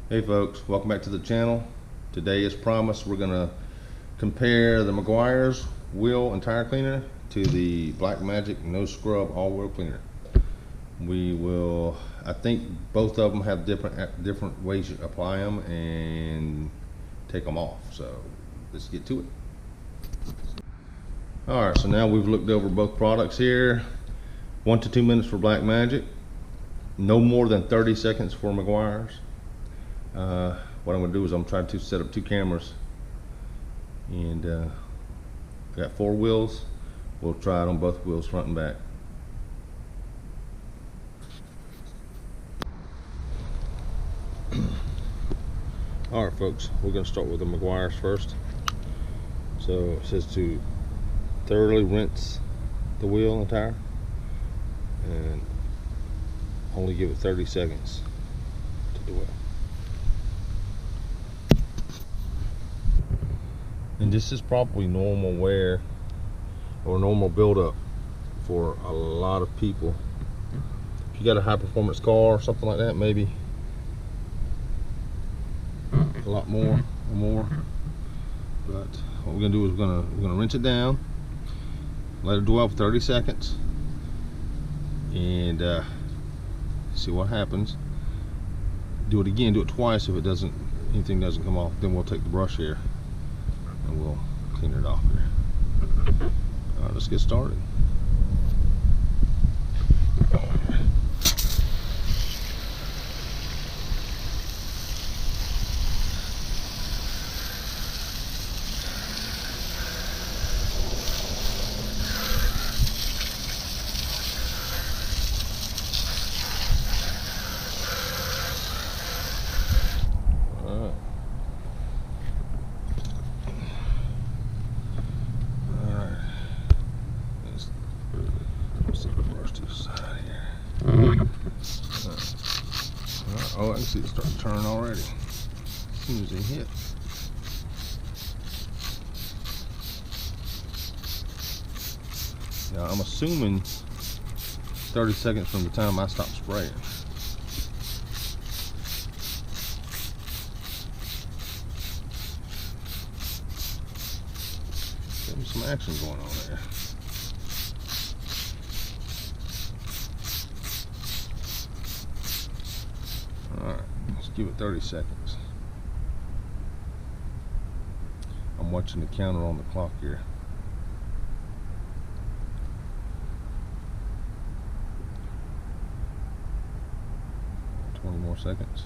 Hey folks, welcome back to the channel. Today, as promised, we're going to compare the Meguiars wheel and tire cleaner to the Black Magic no scrub all wheel cleaner. We will, I think both of them have different ways you apply them and take them off. So let's get to it. Alright, so now we've looked over both products here. 1 to 2 minutes for Black Magic, no more than 30 seconds for Meguiars. What I'm going to do is I'm trying to set up 2 cameras, and got 4 wheels. We'll try it on both wheels, front and back. Alright folks, we're going to start with the Meguiars first. So it says to thoroughly rinse the wheel and tire and only give it 30 seconds to do it. And this is probably normal wear or normal buildup for a lot of people. If you got a high performance car or something like that, maybe a lot more or more. But what we're gonna do is we're gonna rinse it down, let it dwell for 30 seconds, and see what happens. Do it again, do it twice. If anything doesn't come off, then we'll take the brush here and we'll clean it off here. Alright, let's get started. Oh, I can see it starting to turn already as soon as they hit. Now I'm assuming 30 seconds from the time I stop spraying. Getting some action going on there. Alright, let's give it 30 seconds. I'm watching the counter on the clock here. More seconds.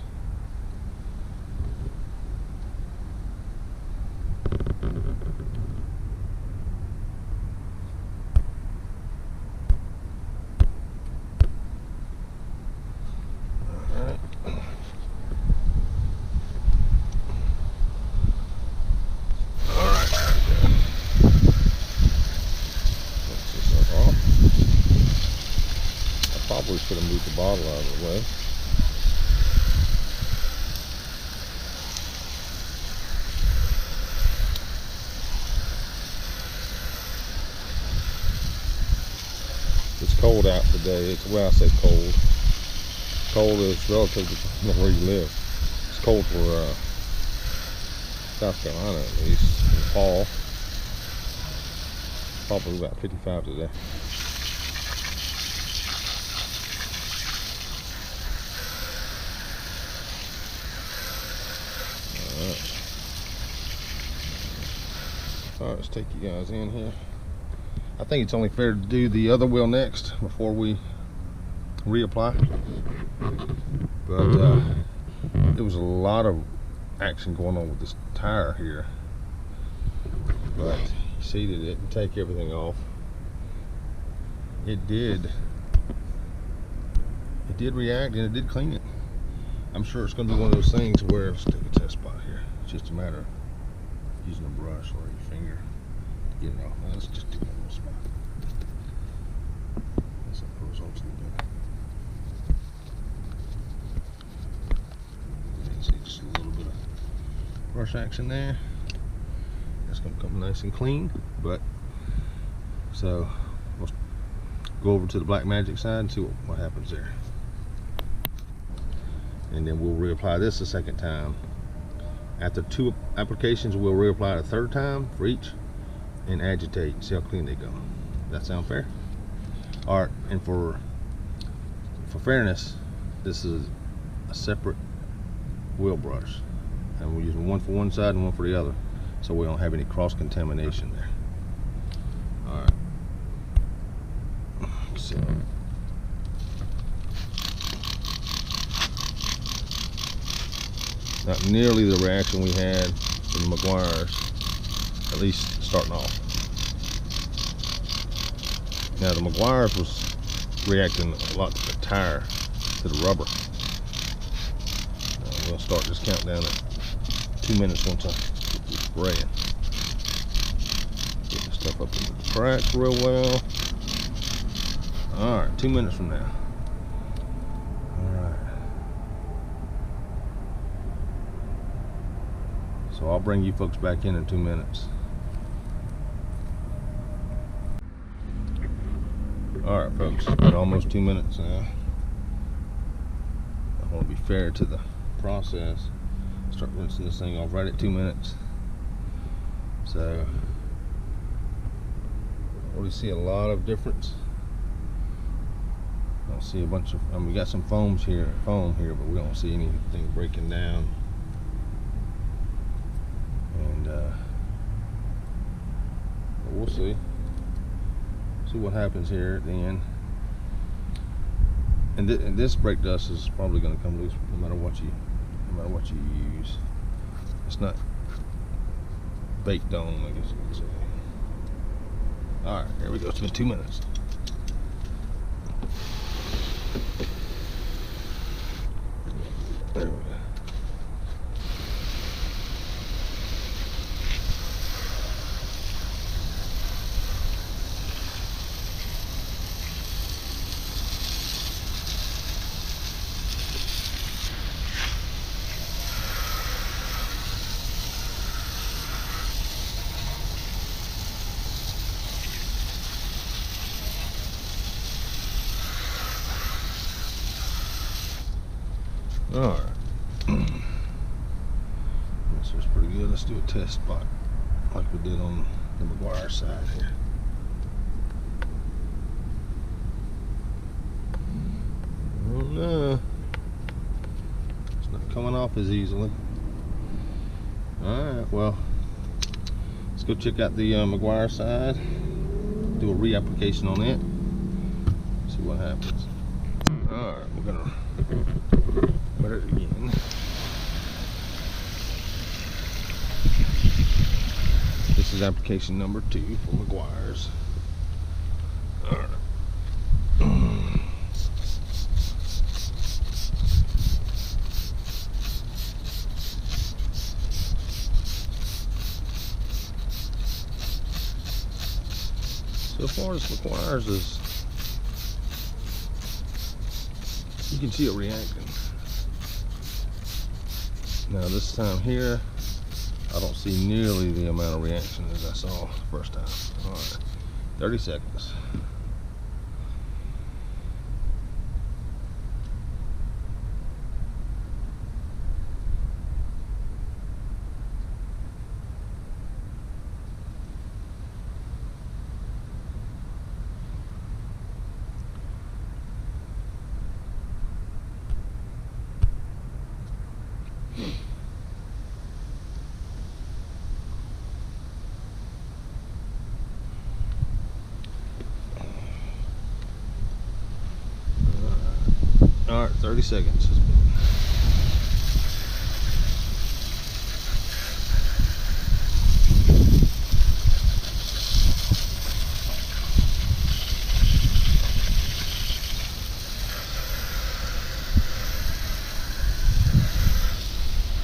Probably should have moved the bottle out of the way. It's cold out today. Well, I say cold. Cold is relative to where you live. It's cold for South Carolina at least in the fall. Probably about 55 today. Alright, let's take you guys in here. I think it's only fair to do the other wheel next before we reapply. But there was a lot of action going on with this tire here. But you see that it didn't take everything off. It did react and it did clean it. I'm sure it's going to be one of those things where, let's take a test spot here. It's just a matter of using a brush or your finger to get it off. Now let's just do one little spot. That's what the results will do. You can see just a little bit of brush action there. That's going to come nice and clean. But so we'll go over to the Black Magic side and see what happens there. and then we'll reapply this a second time. After 2 applications, we'll reapply it a third time for each and agitate and see how clean they go. That sound fair? All right, and for fairness, this is a separate wheel brush, and we're using one for one side and one for the other, so we don't have any cross contamination there. All right, so not nearly the reaction we had in the Meguiars, at least starting off. Now the Meguiars was reacting a lot to the tire, to the rubber. We'll start this countdown at 2 minutes once I get this spraying. Get the stuff up into the cracks real well. Alright, 2 minutes from now. Alright. So I'll bring you folks back in 2 minutes. Alright folks, been almost 2 minutes now. I want to be fair to the process. Start rinsing this thing off right at 2 minutes. So I already see a lot of difference. I don't see a bunch of, I mean, we got some foam here, but we don't see anything breaking down. And but we'll see what happens here at the end. And this brake dust is probably going to come loose no matter what you use. It's not baked on, I guess you could say. All right, here we go. It's been 2 minutes. There we go. Alright. This was pretty good. Let's do a test spot like we did on the Meguiar side here. Oh no. It's not coming off as easily. Alright, well, let's go check out the Meguiar side. Do a reapplication on it. See what happens. Alright, we're gonna put it again. This is application number 2 for Meguiars. Alright. So far as Meguiars is, you can see it reacting. Now this time here, I don't see nearly the amount of reaction as I saw the first time. All right, 30 seconds. All right, 30 seconds.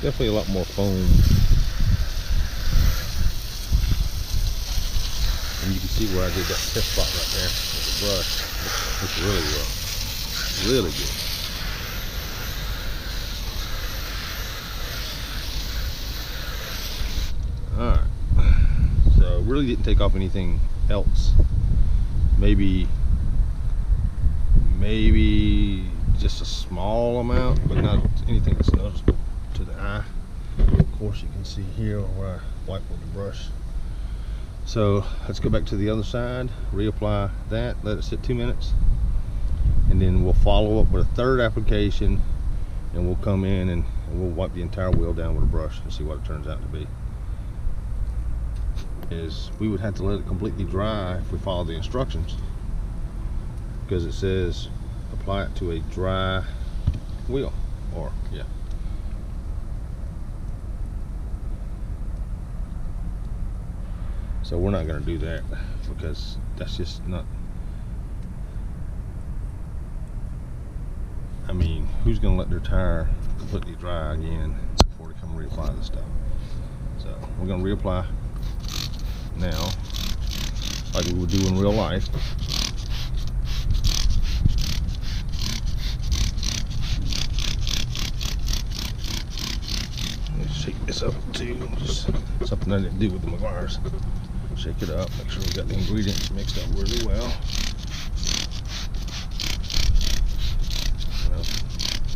Definitely a lot more foam. And you can see where I did that test spot right there with the brush. Looks really well. Really good. Alright. So really didn't take off anything else. Maybe just a small amount, but not anything that's noticeable to the eye. Of course, you can see here where I wipe with the brush. So let's go back to the other side, reapply that, let it sit 2 minutes, and then we'll follow up with a third application, and we'll come in and we'll wipe the entire wheel down with a brush and see what it turns out to be. Is we would have to let it completely dry if we follow the instructions, because it says apply it to a dry wheel, or yeah. So we're not going to do that, because that's just not, I mean, who's going to let their tire completely dry again before they come reapply this stuff? So we're going to reapply now, like we would do in real life. Let's shake this up too. Just something I didn't do with the Meguiars. Shake it up, make sure we got the ingredients mixed up really well.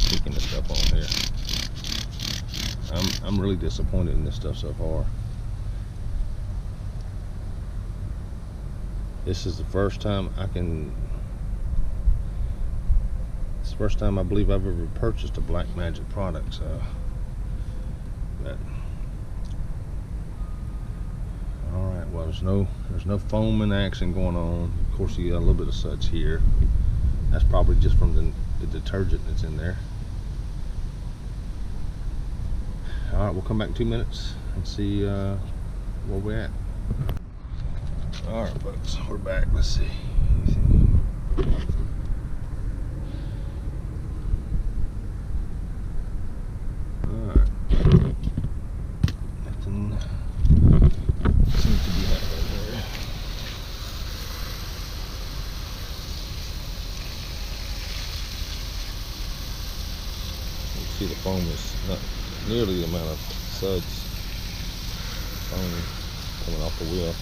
Taking this stuff on here. I'm really disappointed in this stuff so far. This is the first time it's the first time I believe I've ever purchased a Black Magic product, so but alright, well there's no foaming action going on. Of course you got a little bit of suds here. That's probably just from the detergent that's in there. Alright, we'll come back in 2 minutes and see where we're at. Alright folks, we're back. Let's see. Alright. Nothing seems to be happening there. You see the foam is not nearly the amount of suds foam coming off the wheel.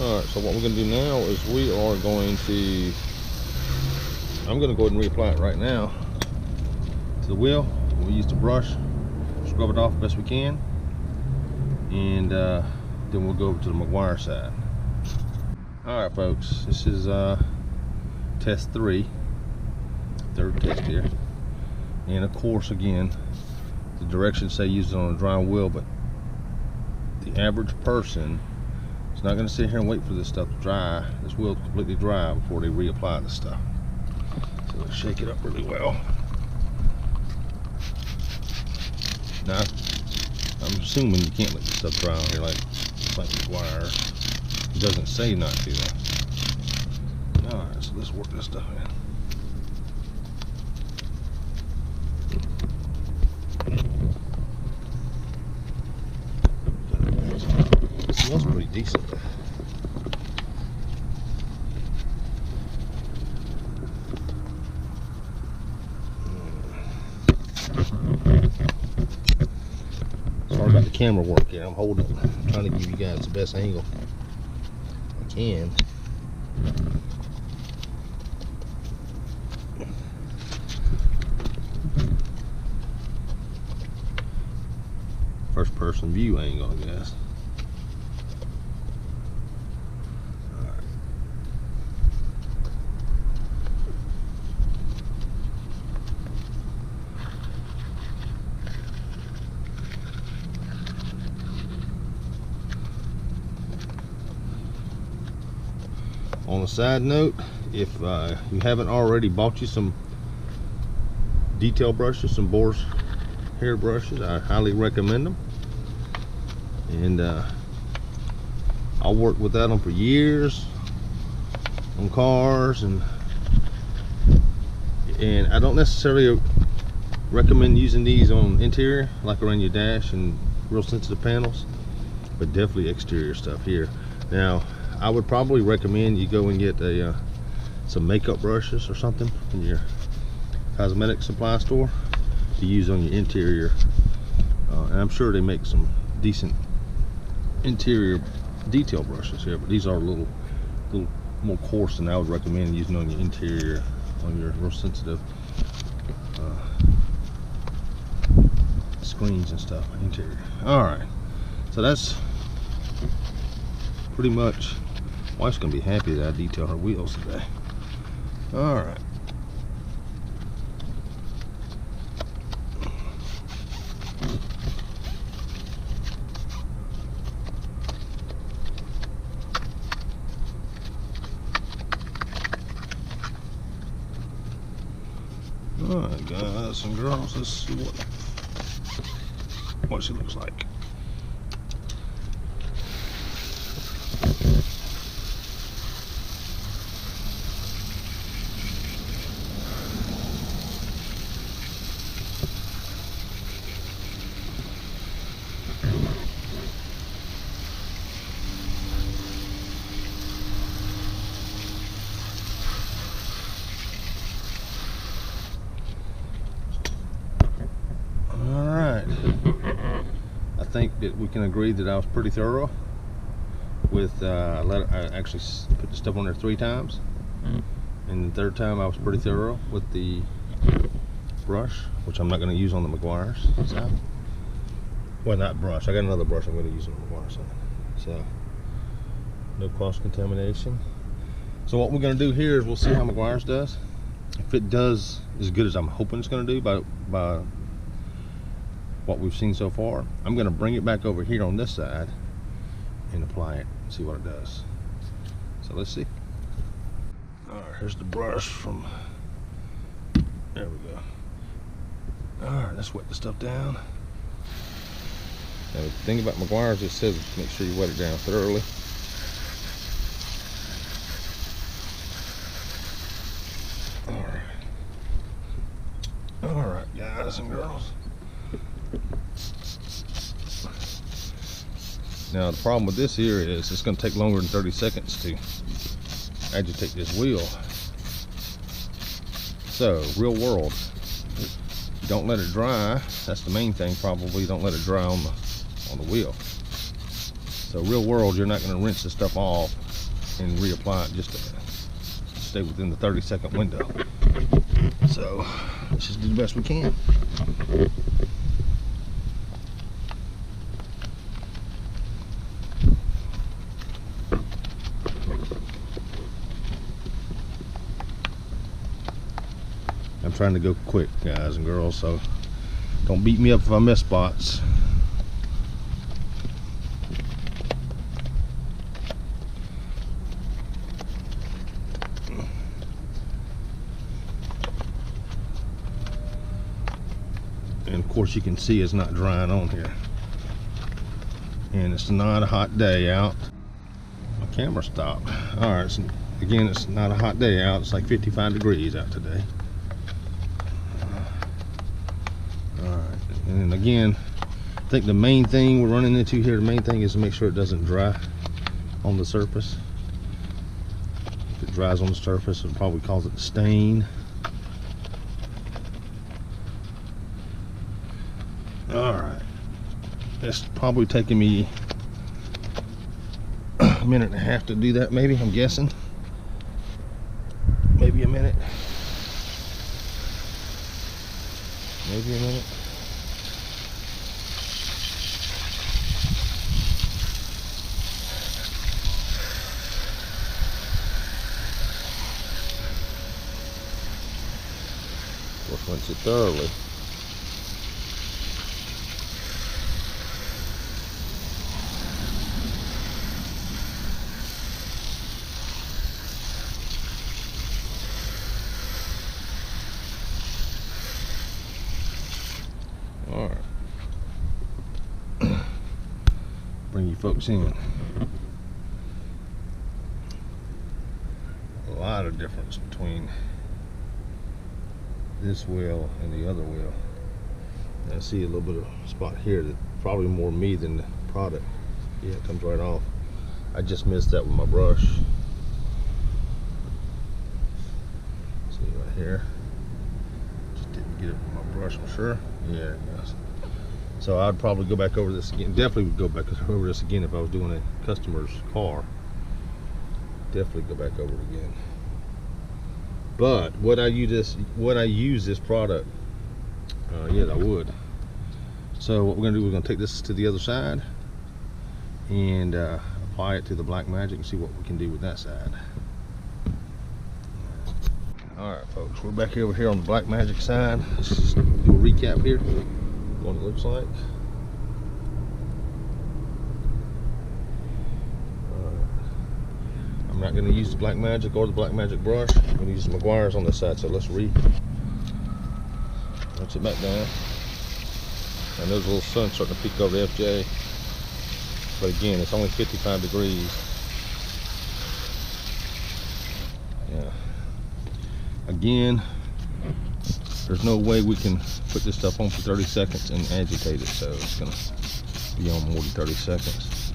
Alright, so what we're going to do now is we are going to, I'm going to go ahead and reapply it right now to the wheel. We'll use the brush, scrub it off best we can, and then we'll go over to the Meguiar side. Alright folks, this is test 3, third test here, and of course again the directions say use it on a dry wheel, but the average person is not going to sit here and wait for this stuff to dry, this wheel to completely dry before they reapply this stuff. So let's shake it up really well. Now I'm assuming you can't let this stuff dry on here like Meguiar. It doesn't say not to though. Alright, so let's work this stuff in. It smells pretty decent. Sorry about the camera work here. I'm holding it. I'm trying to give you guys the best angle I can. First person view angle, I guess. Alright. On a side note, if you haven't already bought you some detail brushes, some boar's hair brushes, I highly recommend them. And I worked without them for years on cars, and I don't necessarily recommend using these on interior, like around your dash and real sensitive panels, but definitely exterior stuff here. Now I would probably recommend you go and get some makeup brushes or something from your cosmetic supply store to use on your interior, and I'm sure they make some decent interior detail brushes here, but these are a little more coarse than I would recommend using on your interior, on your real sensitive screens and stuff, interior. All right, so that's pretty much. Wife's gonna be happy that I detail her wheels today. All right. Alright guys and girls, let's see what she looks like. I think that we can agree that I was pretty thorough with I actually put the stuff on there 3 times, and the 3rd time I was pretty thorough with the brush, which I'm not going to use on the Meguiars. So, well, not brush, I got another brush I'm going to use on the Meguiars, so no cross contamination. So what we're going to do here is we'll see how Meguiars does. If it does as good as I'm hoping it's going to do by what we've seen so far, I'm going to bring it back over here on this side and apply it and see what it does. So let's see. Alright, here's the brush from, there we go. Alright, let's wet the stuff down. Now the thing about Meguiars, it says make sure you wet it down thoroughly. Alright guys and girls. Now the problem with this here is it's going to take longer than 30 seconds to agitate this wheel. So real world, don't let it dry. That's the main thing. Probably don't let it dry on the wheel. So real world, you're not going to rinse the stuff off and reapply it just to stay within the 30-second window. So let's just do the best we can. I'm trying to go quick, guys and girls, so don't beat me up if I miss spots. And of course you can see it's not drying on here. And it's not a hot day out. My camera stopped. Alright, so again, it's not a hot day out. It's like 55 degrees out today. And again, I think the main thing we're running into here, the main thing is to make sure it doesn't dry on the surface. If it dries on the surface, it'll probably cause it to stain. Alright, it's probably taking me a minute and a half to do that, maybe, I'm guessing. Maybe a minute. Maybe a minute. Rinse it thoroughly. All right. Bring you folks in. A lot of difference between this wheel and the other wheel. I see a little bit of spot here that probably more me than the product. Yeah, it comes right off. I just missed that with my brush. See right here. Just didn't get it with my brush, I'm sure. Yeah, it does. So I'd probably go back over this again. Definitely would go back over this again if I was doing a customer's car. Definitely go back over it again. But would I use this product? Yes, I would. So what we're gonna do, we're gonna take this to the other side and apply it to the Black Magic and see what we can do with that side. All right, folks, we're back over here on the Black Magic side. Let's just do a recap here, what it looks like. I'm not going to use the Black Magic or the Black Magic brush. I'm going to use the Meguiars on this side. So let's rinse it back down. And there's a little sun starting to peek over the FJ. But again, it's only 55 degrees. Yeah. Again, there's no way we can put this stuff on for 30 seconds and agitate it. So it's going to be on more than 30 seconds.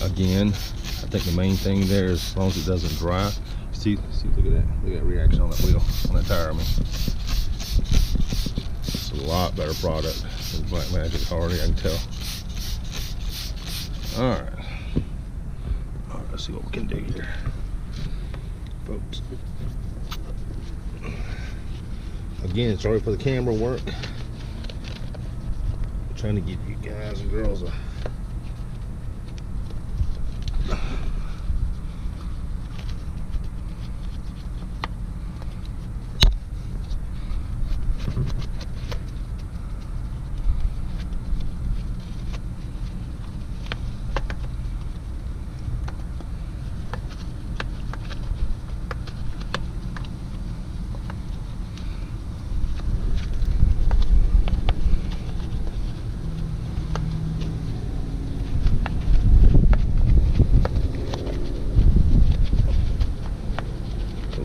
Again, I think the main thing there is as long as it doesn't dry. See, look at that. Look at that reaction on that wheel, on that tire. I mean, it's a lot better product than Black Magic already, I can tell. All right, let's see what we can do here, folks. Again, sorry for the camera work. I'm trying to give you guys and girls a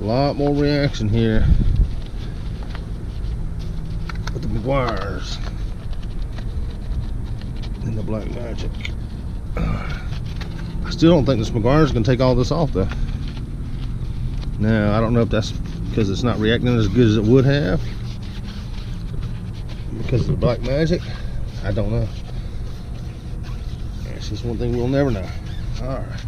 lot more reaction here with the Meguiars than the Black Magic. I still don't think this Meguiars is going to take all this off though. Now I don't know if that's because it's not reacting as good as it would have because of the Black Magic. I don't know. That's just one thing we'll never know. All right.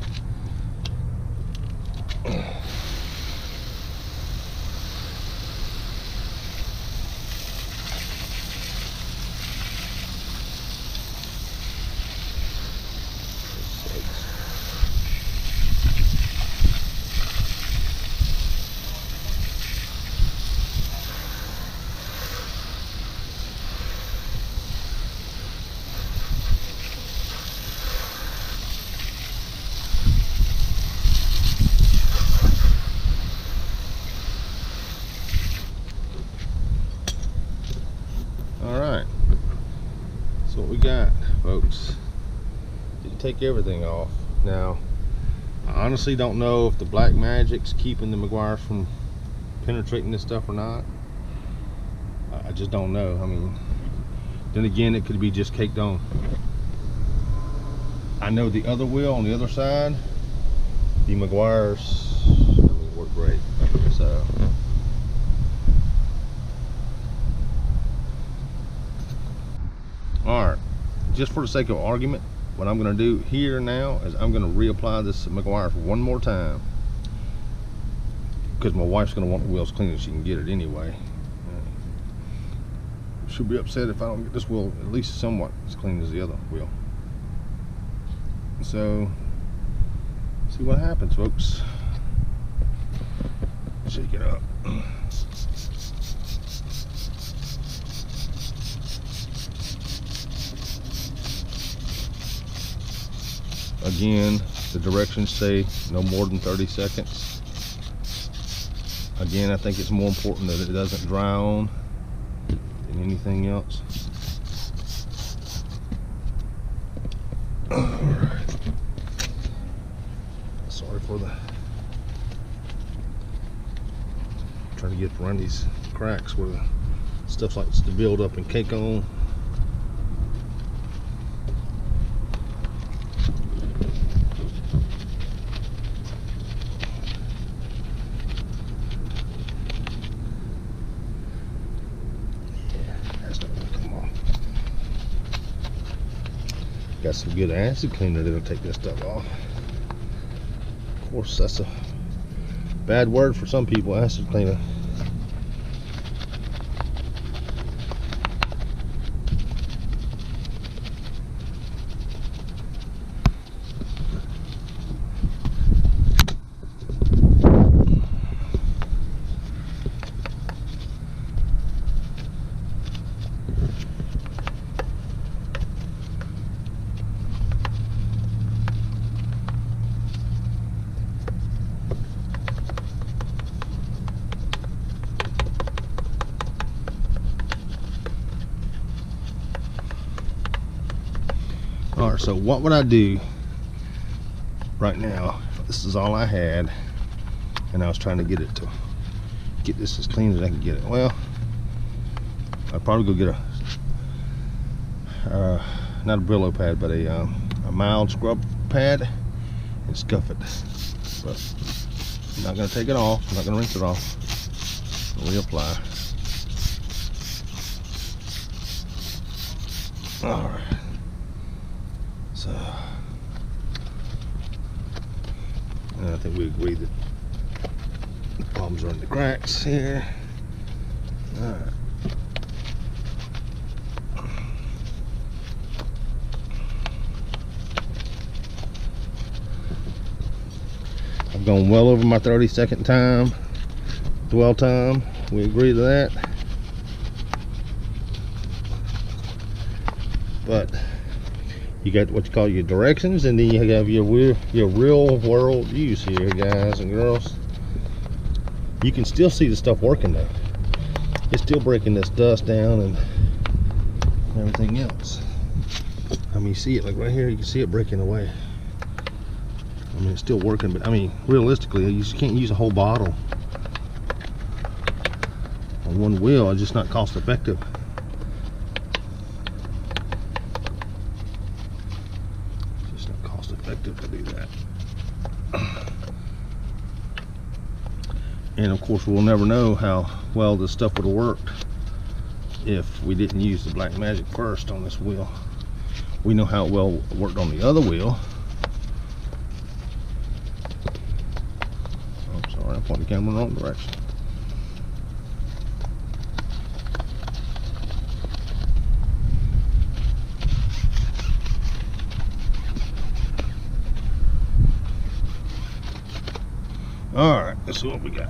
So what we got, folks, didn't take everything off. Now, I honestly don't know if the Black Magic's keeping the Meguiars from penetrating this stuff or not. I just don't know. I mean, then again, it could be just caked on. I know the other wheel on the other side, the Meguiars, I mean, work great. So. Alright, just for the sake of argument, what I'm going to do here now is I'm going to reapply this Meguiars one more time, because my wife's going to want the wheels clean so she can get it anyway. She'll be upset if I don't get this wheel at least somewhat as clean as the other wheel. So, see what happens, folks. Shake it up. Again, the directions say no more than 30 seconds. Again, I think it's more important that it doesn't dry on than anything else. Alright. Sorry for the trying to get around these cracks where the stuff likes to build up and cake on. Got some good acid cleaner that'll take this stuff off. Of course, that's a bad word for some people, acid cleaner. Alright, so what would I do right now? This is all I had, and I was trying to get it to get this as clean as I can get it. Well, I'd probably go get a not a Brillo pad, but a mild scrub pad and scuff it. But I'm not going to take it off. I'm not going to rinse it off. Reapply. All right. So, and I think we agree that the problems are in the cracks here. All right. I've gone well over my 30-second time, dwell time. We agree to that. But you got what you call your directions, and then you have your real world use here, guys and girls. You can still see the stuff working though. It's still breaking this dust down and everything else. I mean, you see it like right here, you can see it breaking away. I mean, it's still working, but I mean, realistically, you just can't use a whole bottle on one wheel. It's just not cost effective. It's just not cost effective to do that. And of course, we'll never know how well this stuff would have worked if we didn't use the Black Magic first on this wheel. We know how well it worked on the other wheel. I pointed the camera in the wrong direction. All right, let's see what we got.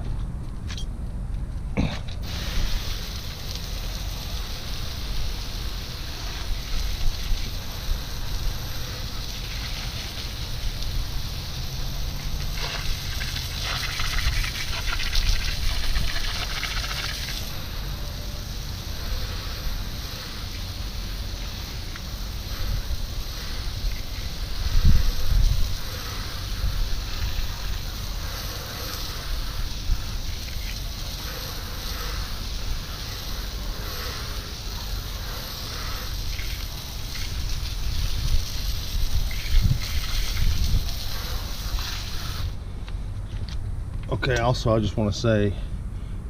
Okay, also I just want to say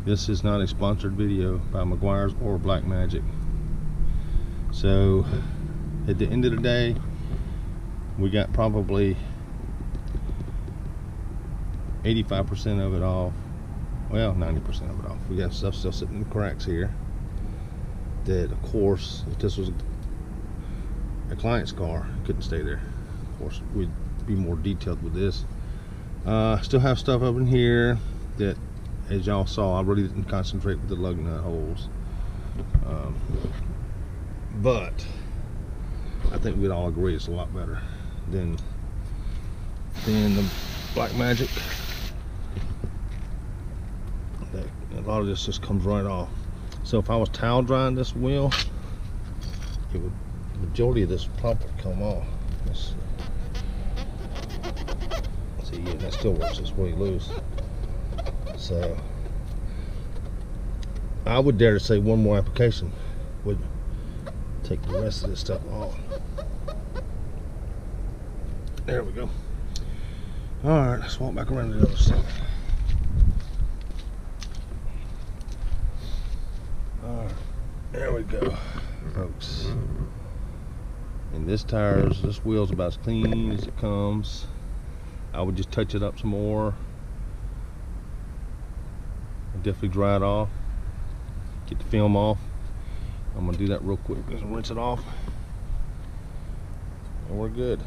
this is not a sponsored video by Meguiars or Black Magic. So at the end of the day, we got probably 85% of it off. Well, 90% of it off. We got stuff still sitting in the cracks here that, of course, if this was a client's car, couldn't stay there. Of course, we'd be more detailed with this. Still have stuff up in here that, as y'all saw, I really didn't concentrate with the lug nut holes. But I think we'd all agree it's a lot better than the Black Magic. A lot of this just comes right off. So if I was towel drying this wheel, it would, the majority of this pump would come off. Let's see, yeah, that still works this way loose. So I would dare to say one more application would take the rest of this stuff off. There we go. All right, let's walk back around to the other side. All right, there we go, folks. And this wheel's about as clean as it comes. I would just touch it up some more. Definitely dry it off. Get the film off. I'm gonna do that real quick. Just rinse it off. And we're good.